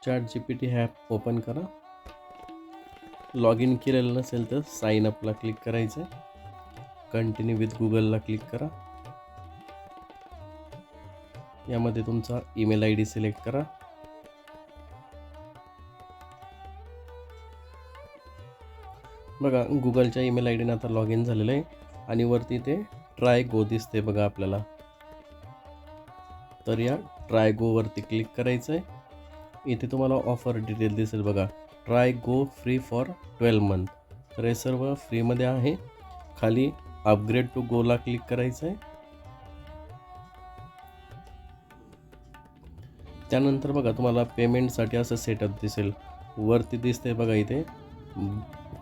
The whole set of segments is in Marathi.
ChatGPT ॲप ओपन करा. लॉग इन केलेलं नसेल तर साइन अपला क्लिक करायचं आहे. कंटिन्यू विथ गुगलला क्लिक करा. यामध्ये तुमचा ईमेल ID सिलेक्ट करा. बघा गुगलच्या ईमेल IDने आता लॉग इन झालेलं आहे आणि वरती ते ट्राय गो दिसते बघा आपल्याला. तर या ट्राय गोवरती क्लिक करायचं आहे. इथे तुम्हाला ऑफर डिटेल दिसेल बघा. Try go free for 12 month. तर हे सर्व फ्रीमध्ये आहे. खाली अपग्रेड टू गोला क्लिक करायचं आहे. त्यानंतर बघा तुम्हाला पेमेंटसाठी असं सेटअप दिसेल. वरती दिसते बघा इथे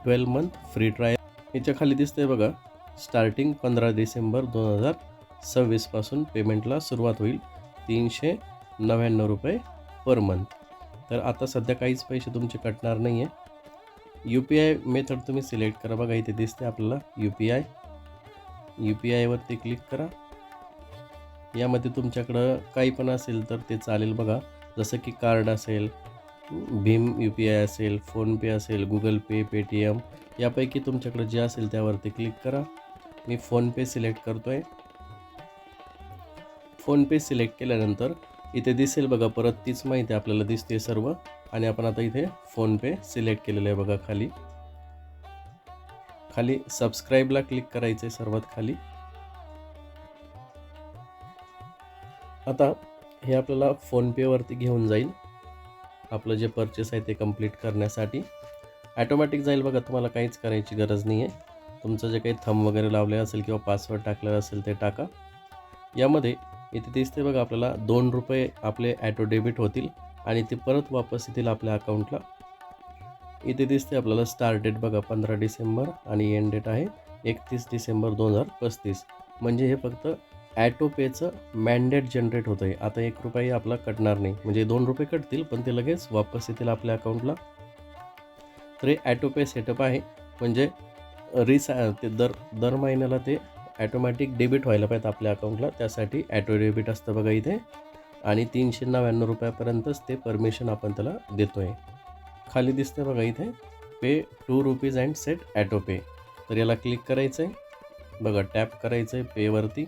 12 मंथ फ्री ट्रायल. याच्या खाली दिसते बघा स्टार्टिंग 15 डिसेंबर 2026 पासून पेमेंटला सुरुवात होईल. 399 रुपये पर मंथ. तर आता सध्या काहीच पैसे तुमचे कटणार नाही आहे. UPI मेथड तुम्ही सिलेक्ट करा. बघा इथे दिसते आपल्याला UPI वरती क्लिक करा. यामध्ये तुमच्याकडं काही पण असेल तर ते चालेल बघा. जसं की कार्ड असेल, भीम UPI असेल, फोनपे असेल, गुगल पे, पेटीएम यापैकी तुमच्याकडे जे असेल त्यावरती क्लिक करा. मी फोनपे सिलेक्ट करतो आहे. फोनपे सिलेक्ट केल्यानंतर इथे दिसेल बघा परत तीच माहिती आपल्याला दिसते सर्व. आणि आपण आता इथे फोनपे सिलेक्ट केलेलं आहे बघा. खाली सबस्क्राईबला क्लिक करायचं आहे सर्वात खाली. आता हे आपल्याला फोनपेवरती घेऊन जाईल. आपलं जे परचेस आहे ते कंप्लीट करण्यासाठी ॲटोमॅटिक जाईल बघा. तुम्हाला काहीच करायची गरज नाही आहे. तुमचं जे काही थंब वगैरे लावले असेल किंवा पासवर्ड टाकलेला असेल ते टाका. यामध्ये इथे दिसते बघा आपल्याला 2 रुपये आपले ॲटो डेबिट होतील आणि ते परत वापस येतील आपल्या अकाउंटला. इथे दिसते आपल्याला स्टार्ट डेट बघा 15 डिसेंबर आणि एंड डेट आहे 31 डिसेंबर 2035. म्हणजे हे फक्त ॲटोपेचं मॅन्डेट जनरेट होतं आहे. आता 1 रुपयाही आपला कटणार नाही. म्हणजे 2 रुपये कटतील पण ते लगेच वापस येतील आपल्या अकाउंटला. तर हे ॲटोपे सेटअप आहे. म्हणजे ते दर महिन्याला ते ॲटोमॅटिक डेबिट व्हायला पाहिजे आपल्या अकाउंटला. त्यासाठी ॲटो डेबिट असतं बघा इथे. आणि 399 रुपयापर्यंतच ते परमिशन आपण त्याला देतो आहे. खाली दिसतं बघा इथे पे ₹2 अँड सेट ॲटो पे. तर याला क्लिक करायचं आहे बघा. टॅप करायचं आहे पेवरती.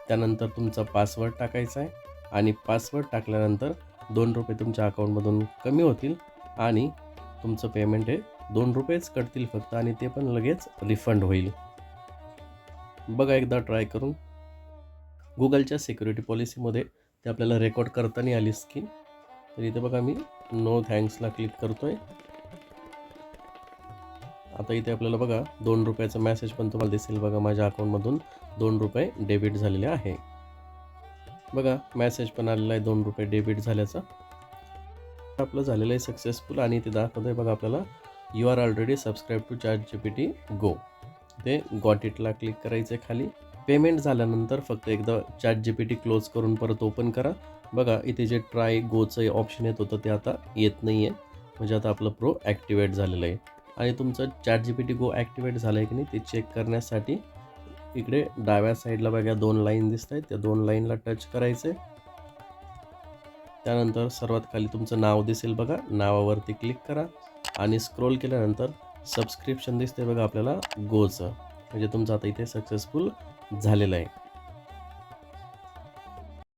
त्यानंतर तुमचा पासवर्ड टाकायचा आहे आणि पासवर्ड टाकल्यानंतर 2 रुपये तुमच्या अकाउंटमधून कमी होतील आणि तुमचं पेमेंट हे 2 रुपयेच कटतील फक्त आणि ते पण लगेच रिफंड होईल. बघा एकदा ट्राय करून. गुगलच्या सिक्युरिटी पॉलिसीमध्ये ते आपल्याला रेकॉर्ड करता नाही आली स्क्रीन. तर इथे बघा मी नो थँक्सला क्लिक करतो आहे. आता इथे आपल्याला बघा 2 रुपयाचा मेसेज पण तुम्हाला दिसेल बघा. माझ्या अकाउंटमधून 2 रुपये डेबिट झालेले आहे. बघा मेसेज पण आलेला आहे 2 रुपये डेबिट झाल्याचा. आपलं झालेलं आहे सक्सेसफुल आणि ते दाखवत आहे बघा आपल्याला you are already subscribed to ChatGPT go. ते गॉट इटला क्लिक करायचं आहे खाली. पेमेंट झाल्यानंतर फक्त एकदा ChatGPT क्लोज करून परत ओपन करा. बघा इथे जे ट्राय गोचं ऑप्शन येत होतं ते आता येत नाही आहे. म्हणजे आता आपलं प्रो ॲक्टिवेट झालेलं आहे. आणि तुमचं ChatGPT गो ॲक्टिवेट झालं आहे की नाही ते चेक करण्यासाठी इकडे डाव्या साईडला बघा 2 लाईन दिसत आहेत. त्या 2 लाईनला टच करायचं आहे. त्यानंतर सर्वात खाली तुमचं नाव दिसेल बघा. नावावरती क्लिक करा आणि स्क्रोल केल्यानंतर सबस्क्रिप्शन दिसते बघा आपल्याला गोचं. म्हणजे तुमचं आता इथे सक्सेसफुल झालेलं आहे.